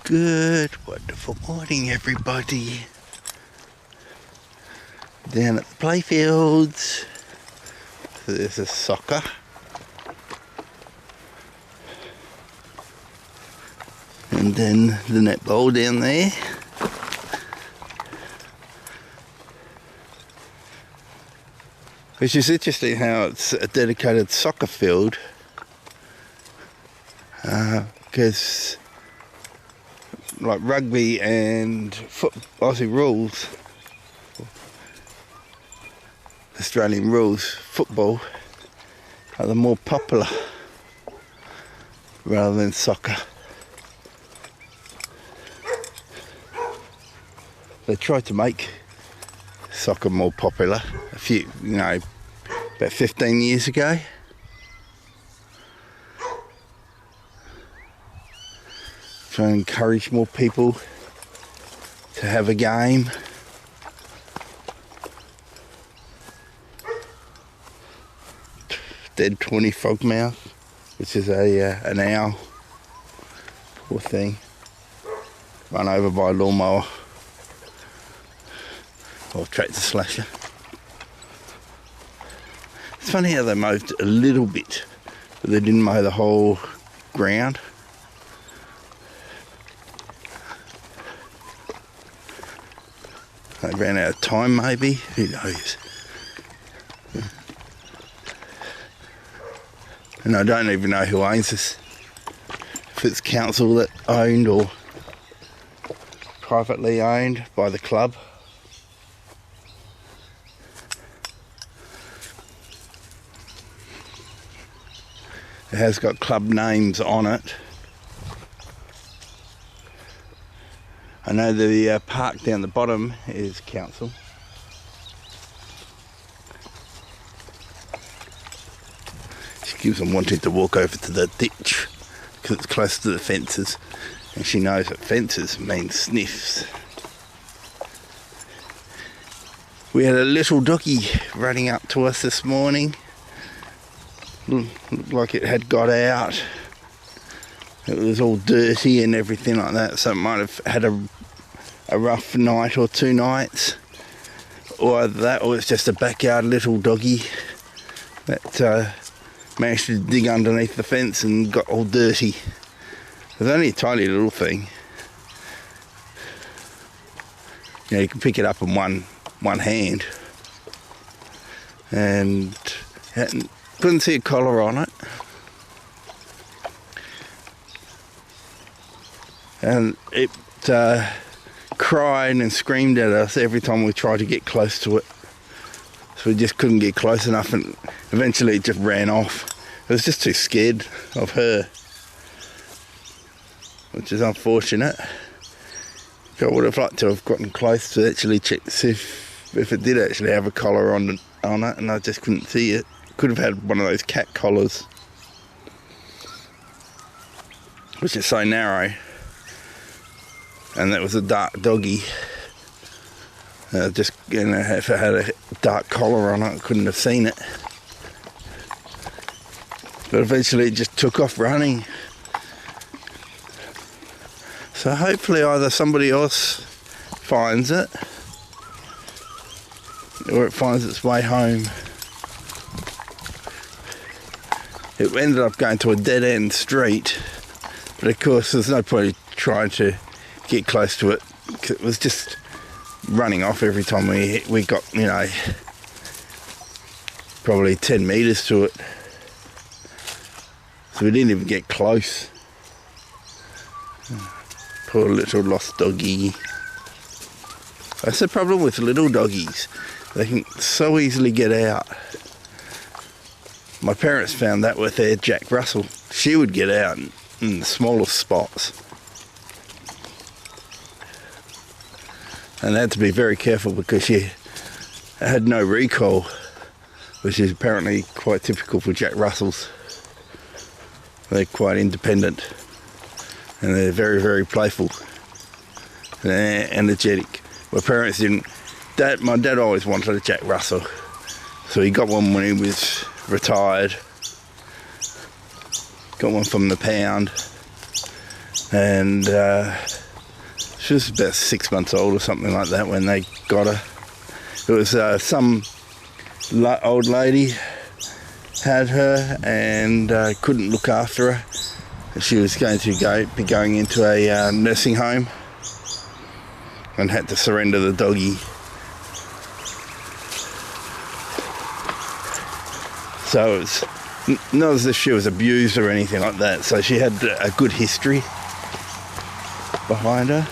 Good, wonderful morning, everybody. Down at the playfields. So there's a soccer. And then the netball down there. Which is interesting how it's a dedicated soccer field. Because like rugby and Aussie rules, Australian rules, football are the more popular rather than soccer. They tried to make soccer more popular a few, about 15 years ago. Trying to encourage more people to have a game. Dead 20 frogmouth, which is an owl, poor thing, run over by a lawnmower or tractor slasher. It's funny how they mowed a little bit, but they didn't mow the whole ground. They ran out of time, maybe. Who knows? And I don't even know who owns this. If it's council that owned or privately owned by the club. It has got club names on it. I know the park down the bottom is council. She keeps on wanting to walk over to the ditch because it's close to the fences, and she knows that fences mean sniffs. We had a little doggy running up to us this morning. Looked like it had got out. It was all dirty and everything like that, so it might have had a rough night or 2 nights, or either that or it's just a backyard little doggy that managed to dig underneath the fence and got all dirty. It was only a tiny little thing. You can pick it up in one hand, and couldn't see a collar on it. And it cried and screamed at us every time we tried to get close to it. So we just couldn't get close enough, and eventually it just ran off. It was just too scared of her, which is unfortunate. I would have liked to have gotten close to actually check to see if it did actually have a collar on it, and I just couldn't see it. Could have had one of those cat collars, which is so narrow. And that was a dark doggy. If it had a dark collar on it, I couldn't have seen it. But eventually it just took off running. So hopefully either somebody else finds it, or it finds its way home. It ended up going to a dead-end street, but of course there's no point trying to get close to it, because it was just running off every time we got, probably 10 metres to it. So we didn't even get close. Poor little lost doggy. That's the problem with little doggies. They can so easily get out. My parents found that with their Jack Russell. She would get out in the smallest spots. And they had to be very careful because she had no recall, which is apparently quite typical for Jack Russells. They're quite independent, and they're very, very playful and energetic. My parents didn't. My dad always wanted a Jack Russell, so he got one when he was retired. Got one from the pound, and she was about 6 months old or something like that when they got her. It was some old lady had her and couldn't look after her. She was going to be going into a nursing home and had to surrender the doggy. So it's not as if she was abused or anything like that. So she had a good history behind her.